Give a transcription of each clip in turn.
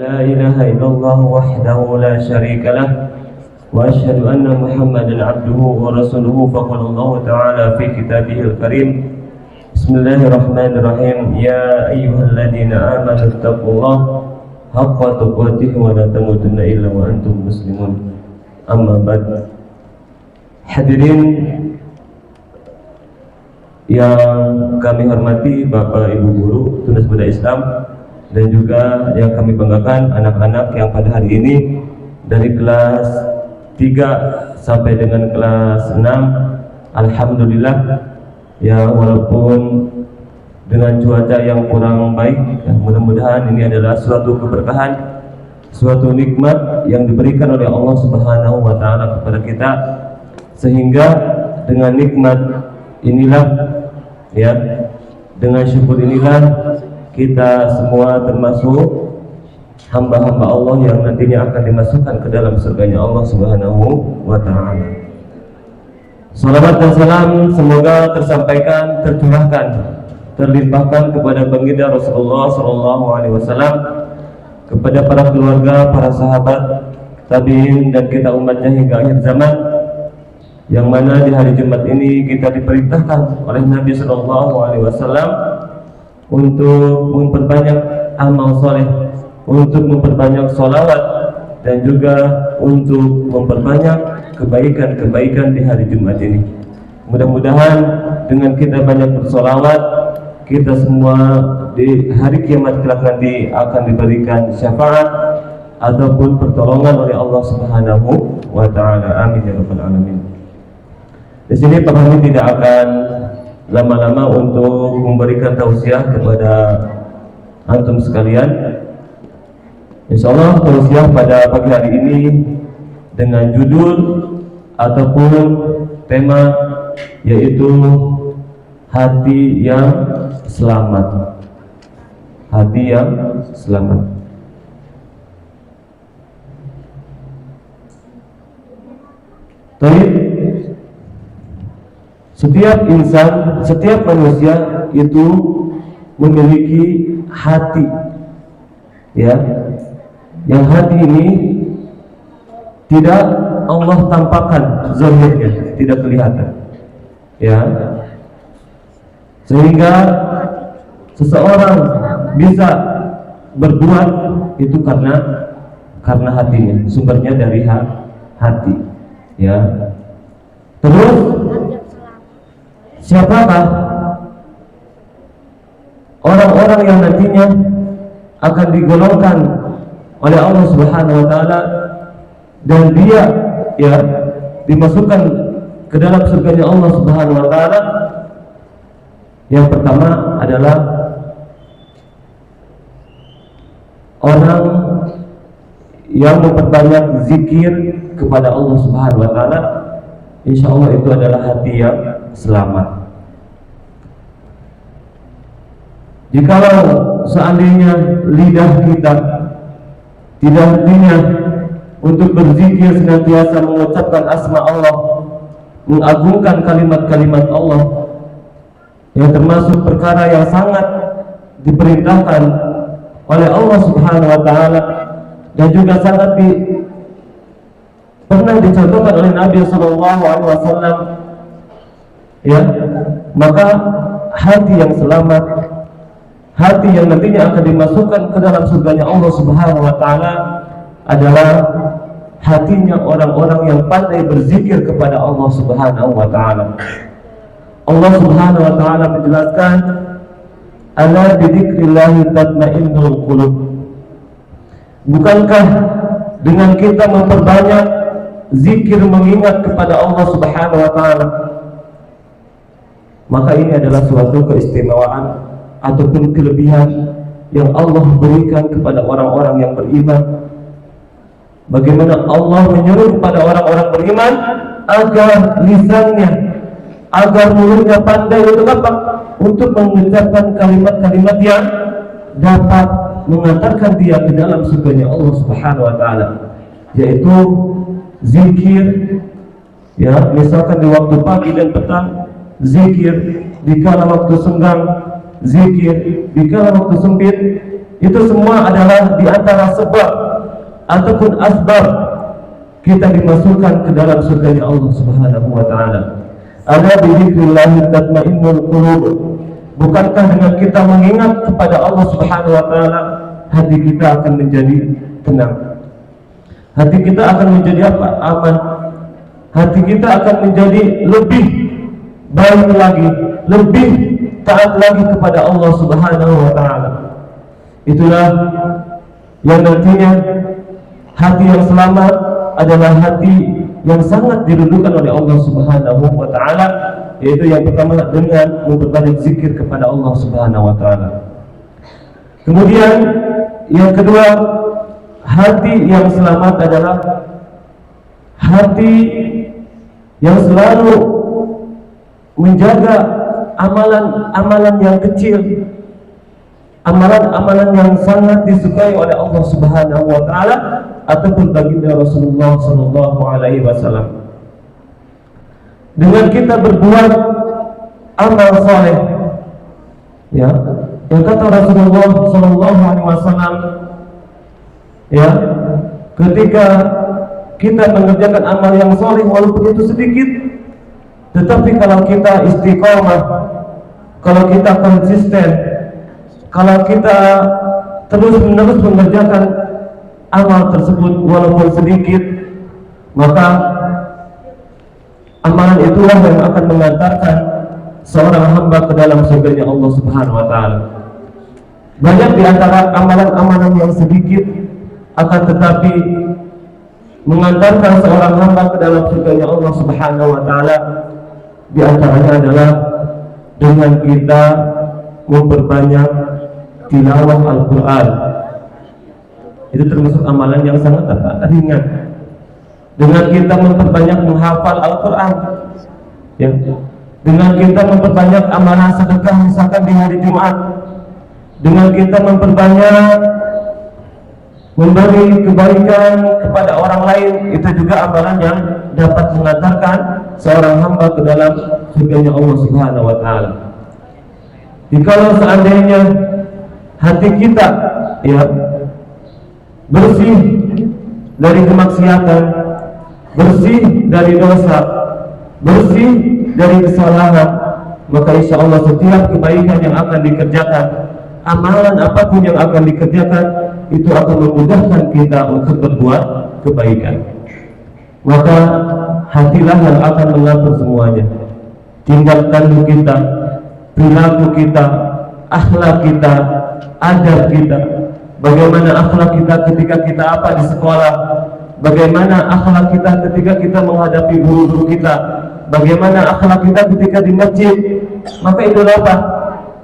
لا إله إلا الله وحده لا شريك له وأشهد أن محمدا عبده ورسوله فقال الله تعالى في كتابه الكريم بسم الله الرحمن الرحيم يا أيها الذين آمنوا اتقوا الله حق تقاته ولا تموتن إلا وأنتم مسلمون أما بعد. Hadirin yang kami hormati Bapak Ibu Guru Tunas Budaya Islam dan juga yang kami banggakan anak-anak yang pada hari ini dari kelas 3 sampai dengan kelas 6, alhamdulillah ya, walaupun dengan cuaca yang kurang baik ya, mudah-mudahan ini adalah suatu keberkahan, suatu nikmat yang diberikan oleh Allah Subhanahu wa taala kepada kita, sehingga dengan nikmat inilah ya, dengan syukur inilah kita semua termasuk hamba-hamba Allah yang nantinya akan dimasukkan ke dalam surganya Allah Subhanahu wa taala. Salawat dan salam semoga tersampaikan, tercurahkan, terlimpahkan kepada baginda Rasulullah sallallahu alaihi wasallam, kepada para keluarga, para sahabat, tabi'in dan kita umatnya hingga akhir zaman, yang mana di hari Jumat ini kita diperintahkan oleh Nabi sallallahu alaihi wasallam untuk memperbanyak amal soleh, untuk memperbanyak sholawat, dan juga untuk memperbanyak kebaikan-kebaikan di hari Jumat ini. Mudah-mudahan dengan kita banyak bersolawat, kita semua di hari kiamat kelak nanti akan diberikan syafaat ataupun pertolongan oleh Allah Subhanahu wa taala. Amin ya rabbal alamin. Di sini Pak Hamid tidak akan lama-lama untuk memberikan tausiah kepada antum sekalian. Insyaallah tausiah pada pagi hari ini dengan judul ataupun tema yaitu hati yang selamat. Hati yang selamat. Baik. Setiap insan, setiap manusia itu memiliki hati, ya. Yang hati ini tidak Allah tampakkan zahirnya, tidak kelihatan, ya. Sehingga seseorang bisa berbuat itu karena hatinya, sumbernya dari hati, ya. Terus siapakah orang-orang yang nantinya akan digolongkan oleh Allah Subhanahu wa taala dan dia ya dimasukkan ke dalam surganya Allah Subhanahu wa taala? Yang pertama adalah orang yang memperbanyak zikir kepada Allah Subhanahu wa taala. Insyaallah itu adalah hati yang selamat. Jikalau seandainya lidah kita tidak hentinya untuk berzikir, senantiasa mengucapkan asma Allah, mengagungkan kalimat-kalimat Allah, yang termasuk perkara yang sangat diperintahkan oleh Allah Subhanahu wa taala dan juga sangat pernah dicontohkan oleh Nabi sallallahu alaihi wasallam, ya, maka hati yang selamat, hati yang nantinya akan dimasukkan ke dalam surganya Allah Subhanahu wa taala adalah hatinya orang-orang yang pandai berzikir kepada Allah Subhanahu wa taala. Allah Subhanahu wa taala menjelaskan, "Ala bidzikrillah tatma'innul qulub." Bukankah dengan kita memperbanyak zikir mengingat kepada Allah Subhanahu wa taala, maka ini adalah suatu keistimewaan ataupun kelebihan yang Allah berikan kepada orang-orang yang beriman. Bagaimana Allah menyuruh kepada orang-orang beriman agar lisannya, agar mulutnya pandai untuk apa? Untuk mengucapkan kalimat-kalimat yang dapat mengantarkan dia ke dalam surganya Allah Subhanahu wa taala, yaitu zikir, ya, misalkan di waktu pagi dan petang, zikir di kala waktu senggang, zikir di kala waktu sempit, Itu semua adalah di antara sebab ataupun asbab kita dimasukkan ke dalam surganya Allah Subhanahu wa taala. Ala bi dzikrillah tatmainnul qulub. Bukankah dengan kita mengingat kepada Allah Subhanahu wa taala, hati kita akan menjadi tenang. Hati kita akan menjadi apa? Aman. Hati kita akan menjadi lebih baik lagi, lebih taat lagi kepada Allah Subhanahu wa taala. Itulah yang nantinya hati yang selamat adalah hati yang sangat dirindukan oleh Allah Subhanahu wa taala, yaitu yang pertama dengan memperbanyak zikir kepada Allah Subhanahu wa taala. Kemudian yang kedua, hati yang selamat adalah hati yang selalu menjaga amalan-amalan yang kecil, amalan-amalan yang sangat disukai oleh Allah Subhanahu wa taala ataupun baginda Rasulullah sallallahu alaihi wasallam. Dengan kita berbuat amal saleh, ya, yang kata Rasulullah sallallahu alaihi wasallam, ya, ketika kita mengerjakan amal yang saleh walaupun itu sedikit, tetapi kalau kita istiqomah, kalau kita konsisten, kalau kita terus-menerus mengerjakan amal tersebut walaupun sedikit, maka amalan itulah yang akan mengantarkan seorang hamba ke dalam surganya Allah Subhanahu wa taala. Banyak di antara amalan-amalan yang sedikit akan tetapi mengantarkan seorang hamba ke dalam surganya Allah Subhanahu wa taala. Di antaranya adalah dengan kita memperbanyak tilawah Al-Quran. Itu termasuk amalan yang sangat ringan. Dengan kita memperbanyak menghafal Al-Quran, ya. Dengan kita memperbanyak amalan sedekah misalkan di hari Jumat, dengan kita memperbanyak memberi kebaikan kepada orang lain, itu juga amalan yang dapat mengantarkan seorang hamba ke dalam surganya Allah Subhanahu wa taala. Jikalau seandainya hati kita, ya, bersih dari kemaksiatan, bersih dari dosa, bersih dari kesalahan, maka insya Allah setiap kebaikan yang akan dikerjakan, amalan apapun yang akan dikerjakan, itu akan memudahkan kita untuk berbuat kebaikan. Maka hatilah yang akan mengatur semuanya. Tinggalkan kita, perilaku kita, akhlak kita, adab kita. Bagaimana akhlak kita ketika kita apa di sekolah, bagaimana akhlak kita ketika kita menghadapi guru-guru kita, bagaimana akhlak kita ketika di masjid. Maka itu apa?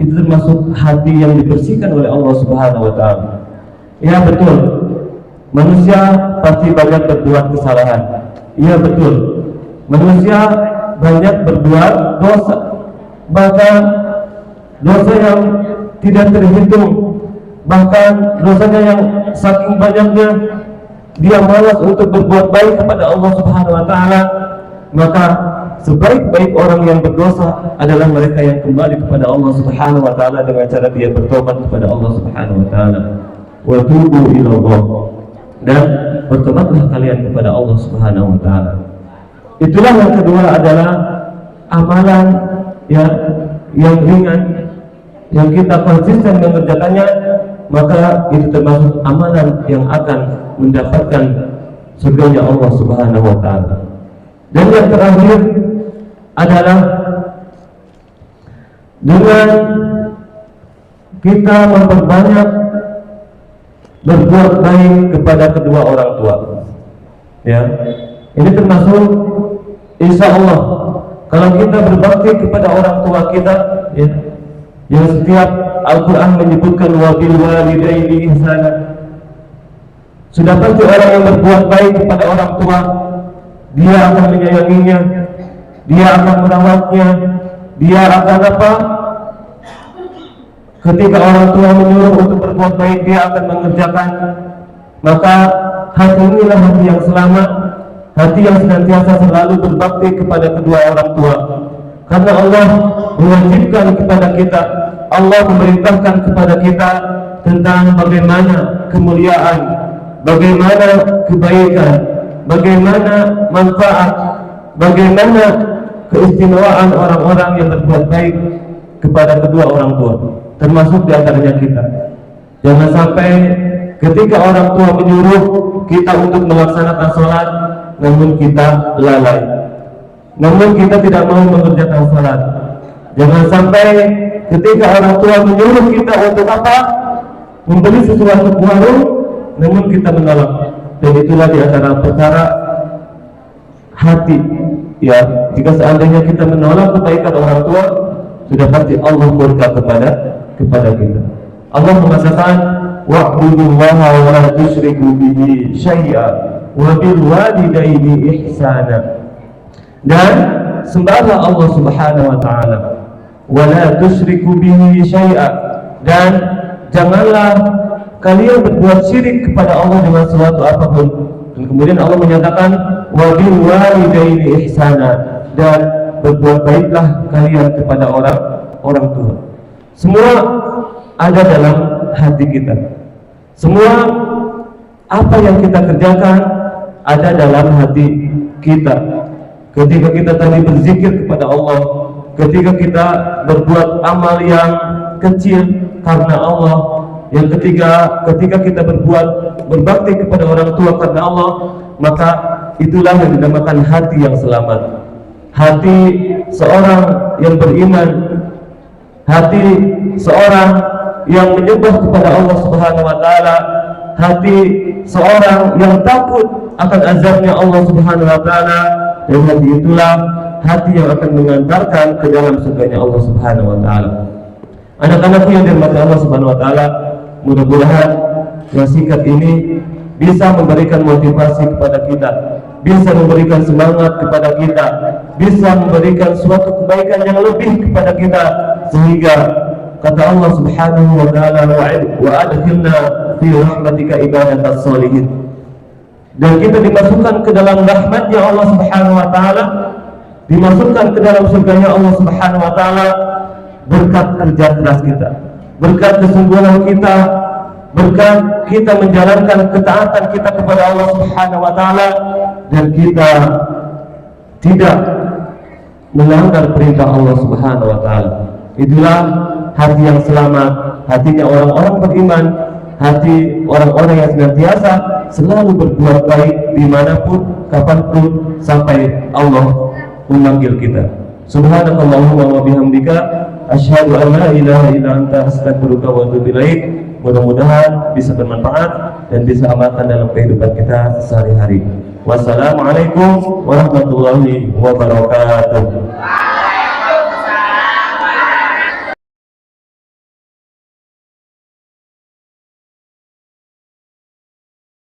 Itu termasuk hati yang dibersihkan oleh Allah Subhanahu wa taala. Ya betul, manusia pasti banyak berbuat kesalahan. Iya betul, manusia banyak berbuat dosa, bahkan dosa yang tidak terhitung, bahkan dosanya yang saking banyaknya dia malas untuk berbuat baik kepada Allah Subhanahu wa taala. Maka sebaik-baik orang yang berdosa adalah mereka yang kembali kepada Allah Subhanahu wa taala dengan cara dia bertobat kepada Allah Subhanahu wa taala. Wa tubu ila Allah, dan bertobatlah kalian kepada Allah Subhanahu wa taala. Itulah yang kedua adalah amalan yang ringan, yang kita konsisten mengerjakannya, maka itu termasuk amalan yang akan mendapatkan surganya Allah Subhanahu wa taala. Dan yang terakhir adalah dengan kita memperbanyak berbuat baik kepada kedua orang tua. Ya, ini termasuk insya Allah kalau kita berbakti kepada orang tua kita, ya, yang setiap Al-Quran menyebutkan wabil walidaini ihsana. Sudah pasti orang yang berbuat baik kepada orang tua, dia akan menyayanginya, dia akan merawatnya, dia akan apa? Ketika orang tua menyuruh untuk berbuat baik, dia akan mengerjakan. Maka hati inilah hati yang selamat, hati yang senantiasa selalu berbakti kepada kedua orang tua. Karena Allah mewajibkan kepada kita, Allah memerintahkan kepada kita tentang bagaimana kemuliaan, bagaimana kebaikan, bagaimana manfaat, bagaimana keistimewaan orang-orang yang berbuat baik kepada kedua orang tua, termasuk diantaranya kita. Jangan sampai ketika orang tua menyuruh kita untuk melaksanakan sholat, namun kita lalai, namun kita tidak mau mengerjakan sholat. Jangan sampai ketika orang tua menyuruh kita untuk apa? Membeli sesuatu ke warung, namun kita menolak. Dan itulah di antara perkara hati. Ya, jika seandainya kita menolak kebaikan orang tua, sudah pasti Allah murka kepada kita. Allah mengatakan, wa'budullaha wa la tusyriku bihi syai'a wa bil walidaini ihsana. Dan sembahlah Allah Subhanahu wa taala, wa la tusyriku bihi syai'a, dan janganlah kalian berbuat syirik kepada Allah dengan sesuatu apapun. Dan kemudian Allah menyatakan wa bil walidaini ihsana, dan berbuat baiklah kalian kepada orang tua. Semua ada dalam hati kita. Semua apa yang kita kerjakan ada dalam hati kita. Ketika kita tadi berzikir kepada Allah, ketika kita berbuat amal yang kecil karena Allah, yang ketika kita berbuat berbakti kepada orang tua karena Allah, maka itulah yang dinamakan hati yang selamat. Hati seorang yang beriman, hati seorang yang menyembah kepada Allah Subhanahu wa taala, hati seorang yang takut akan azabnya Allah Subhanahu wa taala, dan hati itulah hati yang akan mengantarkan ke dalam surganya Allah Subhanahu wa taala. Anak-anakku yang dirahmati Allah Subhanahu wa taala, mudah-mudahan wasiat ini bisa memberikan motivasi kepada kita, bisa memberikan semangat kepada kita, bisa memberikan suatu kebaikan yang lebih kepada kita, sehingga kata Allah Subhanahu wa taala, wa adkhilna fi rahmatika ibadatas sholihin, dan kita dimasukkan ke dalam rahmatnya Allah Subhanahu wa taala, dimasukkan ke dalam surganya Allah Subhanahu wa taala berkat kerja keras kita, berkat kesungguhan kita, berkat kita menjalankan ketaatan kita kepada Allah Subhanahu wa taala, dan kita tidak melanggar perintah Allah Subhanahu wa taala. Itulah hati yang selamat, hatinya orang-orang beriman, hati orang-orang yang senantiasa selalu berbuat baik dimanapun, kapanpun, sampai Allah memanggil kita. Subhanakallahumma wa bihamdika asyhadu an la ilaha illa anta astaghfiruka wa atubu ilaik. Mudah-mudahan bisa bermanfaat dan bisa amalkan dalam kehidupan kita sehari-hari. Wassalamualaikum warahmatullahi wabarakatuh.